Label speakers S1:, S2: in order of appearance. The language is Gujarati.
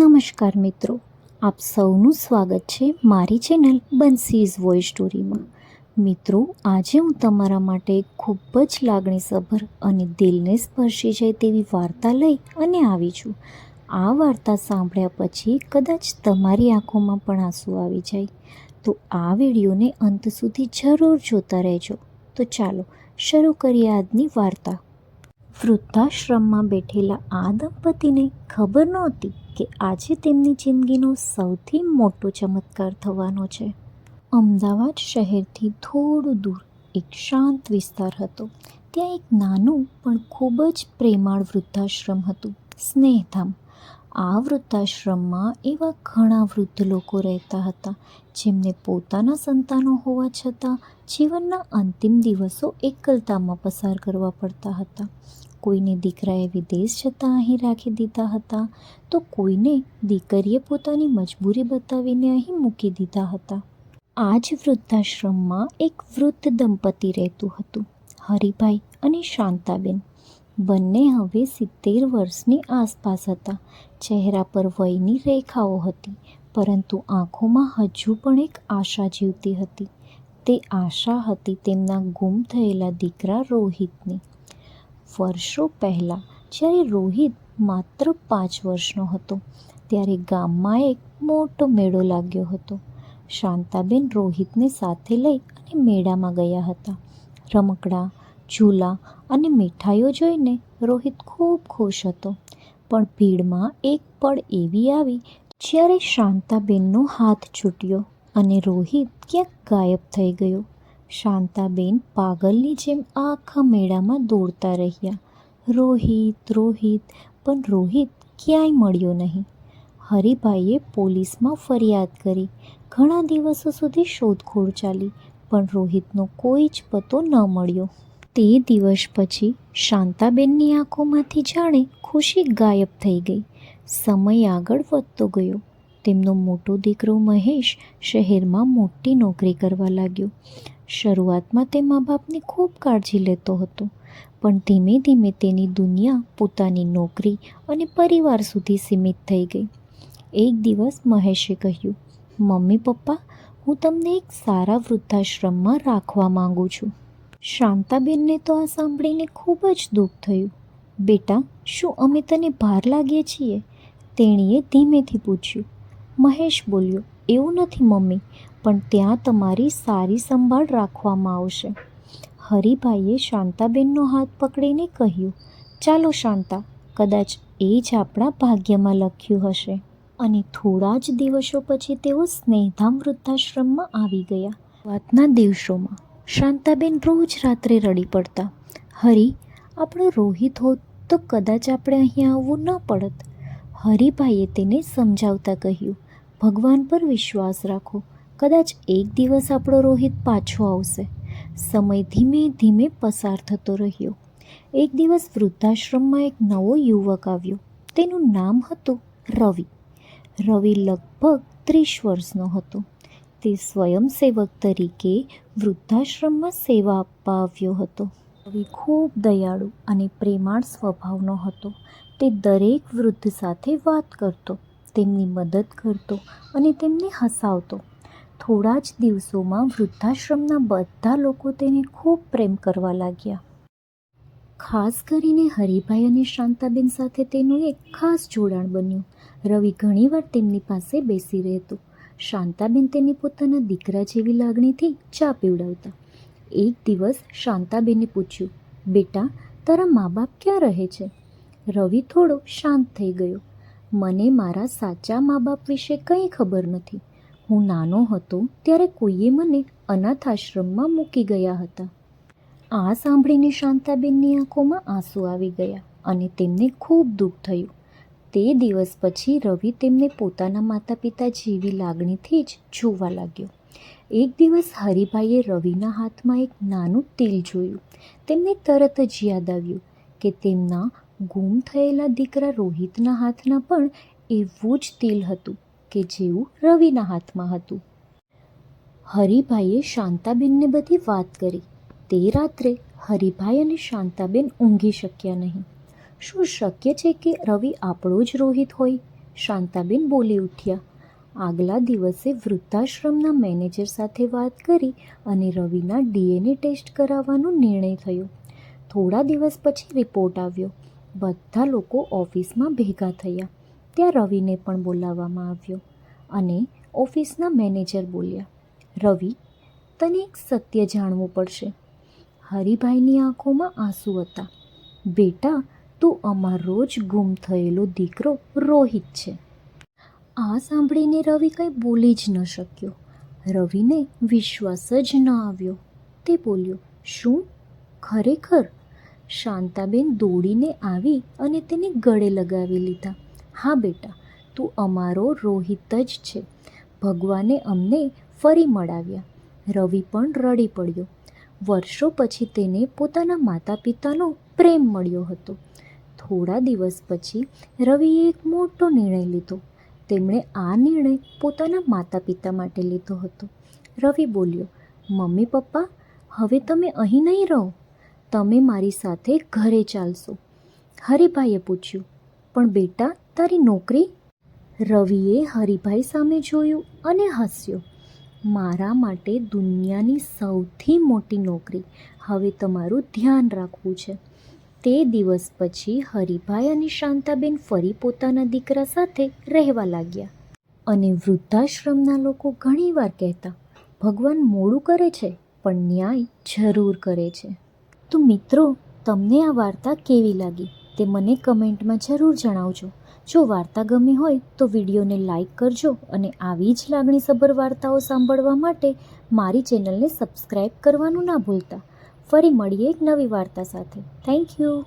S1: નમસ્કાર મિત્રો, આપ સૌનું સ્વાગત છે મારી ચેનલ બંસીઝ વોઇસ સ્ટોરીમાં. મિત્રો, આજે હું તમારા માટે ખૂબ જ લાગણીસભર અને દિલને સ્પર્શી જાય તેવી વાર્તા લઈ અને આવી છું. આ વાર્તા સાંભળ્યા પછી કદાચ તમારી આંખોમાં પણ આંસુ આવી જાય, તો આ વિડીયોને અંત સુધી જરૂર જોતા રહેજો. તો ચાલો શરૂ કરીએ આજની વાર્તા. વૃદ્ધાશ્રમમાં બેઠેલા આ દંપતીને ખબર નહોતી કે આજે તેમની જિંદગીનો સૌથી મોટો ચમત્કાર થવાનો છે. અમદાવાદ શહેરથી થોડું દૂર એક શાંત વિસ્તાર હતો. ત્યાં એક નાનું પણ ખૂબ જ પ્રેમાળ વૃદ્ધાશ્રમ હતું, સ્નેહધામ. આ વૃદ્ધાશ્રમમાં એવા ઘણા વૃદ્ધ લોકો રહેતા હતા જેમને પોતાના સંતાનો હોવા છતાં જીવનના અંતિમ દિવસો એકલતામાં પસાર કરવા પડતા હતા. કોઈને દીકરાએ વિદેશ જતાં અહીં રાખી દીધા હતા, તો કોઈને દીકરીએ પોતાની મજબૂરી બતાવીને અહીં મૂકી દીધા હતા. આ જ વૃદ્ધાશ્રમમાં એક વૃદ્ધ દંપતી રહેતું હતું, હરિભાઈ અને શાંતાબેન. બંને હવે 70 વર્ષની આસપાસ હતા. ચહેરા પર વયની રેખાઓ હતી, પરંતુ આંખોમાં હજુ પણ એક આશા જીવતી હતી. તે આશા હતી તેમના ગુમ થયેલા દીકરા રોહિતની. વર્ષો પહેલાં જ્યારે રોહિત માત્ર 5 વર્ષનો હતો, ત્યારે ગામમાં એક મોટો મેળો લાગ્યો હતો. શાંતાબેન રોહિતને સાથે લઈ અને મેળામાં ગયા હતા. રમકડાં, ઝૂલા અને મીઠાઈઓ જોઈને રોહિત ખૂબ ખુશ હતો. પણ ભીડમાં એક પળ એવી આવી જ્યારે શાંતાબેનનો હાથ છૂટ્યો અને રોહિત ક્યાંક ગાયબ થઈ ગયો. શાંતાબેન પાગલની જેમ આખા મેળામાં દોડતા રહ્યા. રોહિત, રોહિત, પણ રોહિત ક્યાંય મળ્યો નહીં. હરિભાઈએ પોલીસમાં ફરિયાદ કરી. ઘણા દિવસો સુધી શોધખોળ ચાલી, પણ રોહિતનો કોઈ જ પતો ન મળ્યો. તે દિવસ પછી શાંતાબેનની આંખોમાંથી જાણે ખુશી ગાયબ થઈ ગઈ. સમય આગળ વધતો ગયો. તેમનો મોટો દીકરો મહેશ શહેરમાં મોટી નોકરી કરવા લાગ્યો. શરૂઆતમાં તે મા બાપની ખૂબ કાળજી લેતો હતો, પણ ધીમે ધીમે તેની દુનિયા પોતાની નોકરી અને પરિવાર સુધી સીમિત થઈ ગઈ. એક દિવસ મહેશે કહ્યું, મમ્મી પપ્પા, હું તમને એક સારા વૃદ્ધાશ્રમમાં રાખવા માંગુ છું. શાંતાબેનને તો આ સાંભળીને ખૂબ જ દુઃખ થયું. બેટા, શું અમે તને ભાર લાગીએ છીએ? તેણીએ ધીમેથી પૂછ્યું. મહેશ બોલ્યો, એવું નથી મમ્મી, પણ ત્યાં તમારી સારી સંભાળ રાખવામાં આવશે. હરિભાઈએ શાંતાબેનનો હાથ પકડીને કહ્યું, ચાલો શાંતા, કદાચ એ જ આપણા ભાગ્યમાં લખ્યું હશે. અને થોડા જ દિવસો પછી તેઓ સ્નેહધામ વૃદ્ધાશ્રમમાં આવી ગયા. વાતના દિવસોમાં શાંતાબેન રોજ રાત્રે રડી પડતા. હરિ, આપણો રોહિત હોત તો કદાચ આપણે અહીં આવવું ન પડત. હરિભાઈએ તેને સમજાવતા કહ્યું, ભગવાન પર વિશ્વાસ રાખો, કદાચ એક દિવસ આપણો રોહિત પાછો આવશે. સમય ધીમે ધીમે પસાર થતો રહ્યો. એક દિવસ વૃદ્ધાશ્રમમાં એક નવો યુવક આવ્યો. તેનું નામ હતું રવિ. રવિ લગભગ 30 વર્ષનો હતો. તે સ્વયંસેવક તરીકે વૃદ્ધાશ્રમમાં સેવા આપવા આવ્યો હતો. રવિ ખૂબ દયાળુ અને પ્રેમાળ સ્વભાવનો હતો. તે દરેક વૃદ્ધ સાથે વાત કરતો, તેમની મદદ કરતો અને તેમને હસાવતો. થોડા જ દિવસોમાં વૃદ્ધાશ્રમના બધા લોકો તેને ખૂબ પ્રેમ કરવા લાગ્યા. ખાસ કરીને હરિભાઈ અને શાંતાબેન સાથે તેનું એક ખાસ જોડાણ બન્યું. રવિ ઘણીવાર તેમની પાસે બેસી રહેતો. શાંતાબેન તેને પોતાના દીકરા જેવી લાગણીથી ચા પીવડાવતા. એક દિવસ શાંતાબેને પૂછ્યું, બેટા, તારા મા બાપ ક્યાં રહે છે? રવિ થોડો શાંત થઈ ગયો. મને મારા સાચા મા બાપ વિશે કંઈ ખબર નથી. હું નાનો હતો ત્યારે કોઈએ મને અનાથ આશ્રમમાં મૂકી ગયા હતા. આ સાંભળીને શાંતાબેનની આંખોમાં આંસુ આવી ગયા અને તેમને ખૂબ દુઃખ થયું. તે દિવસ પછી રવિ તેમને પોતાના માતા પિતા જેવી લાગણીથી જ જોવા લાગ્યો. એક દિવસ હરિભાઈએ રવિના હાથમાં એક નાનું તિલ જોયું. તેમને તરત જ યાદ આવ્યું કે તેમના ગુમ થયેલા દીકરા રોહિતના હાથના પણ એવું જ તિલ હતું કે જેવું રવિના હાથમાં હતું. હરિભાઈએ શાંતાબેનને બધી વાત કરી. તે રાત્રે હરિભાઈ અને શાંતાબેન ઊંઘી શક્યા નહીં. શું શક્ય છે કે રવિ આપણો જ રોહિત હોય? શાંતાબેન બોલી ઉઠ્યા. આગલા દિવસે વૃદ્ધાશ્રમના મેનેજર સાથે વાત કરી અને રવિના DNA ટેસ્ટ કરાવવાનો નિર્ણય થયો. થોડા દિવસ પછી રિપોર્ટ આવ્યો. બધા લોકો ઓફિસમાં ભેગા થયા. ત્યાં રવિને પણ બોલાવવામાં આવ્યો અને ઓફિસના મેનેજર બોલ્યા, રવિ, તને એક સત્ય જાણવું પડશે. હરિભાઈની આંખોમાં આંસુ હતા. બેટા, તું અમારો જ ગુમ થયેલો દીકરો રોહિત છે. આ સાંભળીને રવિ કંઈ બોલી જ ન શક્યો. રવિને વિશ્વાસ જ ન આવ્યો. તે બોલ્યો, શું? ખરેખર? શાંતાબેન દોડીને આવી અને તેને ગળે લગાવી લીધા. હા બેટા, તું અમારો રોહિત જ છે. ભગવાને અમને ફરી મળાવ્યા. રવિ પણ રડી પડ્યો. વર્ષો પછી તેને પોતાના માતા પિતાનો પ્રેમ મળ્યો હતો. થોડા દિવસ પછી રવિએ એક મોટો નિર્ણય લીધો. તેમણે આ નિર્ણય પોતાના માતા પિતા માટે લીધો હતો. રવિ બોલ્યો, મમ્મી પપ્પા, હવે તમે અહીં નહીં રહો. તમે મારી સાથે ઘરે ચાલશો. હરિભાઈએ પૂછ્યું, પણ બેટા, તારી નોકરી? રવિએ હરિભાઈ સામે જોયું અને હસ્યો. મારા માટે દુનિયાની સૌથી મોટી નોકરી. હવે તમારું ધ્યાન રાખવું છે. તે દિવસ પછી હરિભાઈ અને શાંતાબેન ફરી પોતાના દીકરા સાથે રહેવા લાગ્યા. અને વૃદ્ધાશ્રમના લોકો ઘણીવાર કહેતા, ભગવાન મોડું કરે છે પણ ન્યાય જરૂર કરે છે. તો મિત્રો, તમને આ વાર્તા કેવી લાગી તે મને કમેન્ટમાં જરૂર જણાવજો. જો વાર્તા ગમી હોય તો વિડીયોને લાઈક કરજો અને આવી જ લાગણીસભર વાર્તાઓ સાંભળવા માટે મારી ચેનલને સબસ્ક્રાઈબ કરવાનું ના ભૂલતા. ફરી મળીએ એક નવી વાર્તા સાથે. Thank you.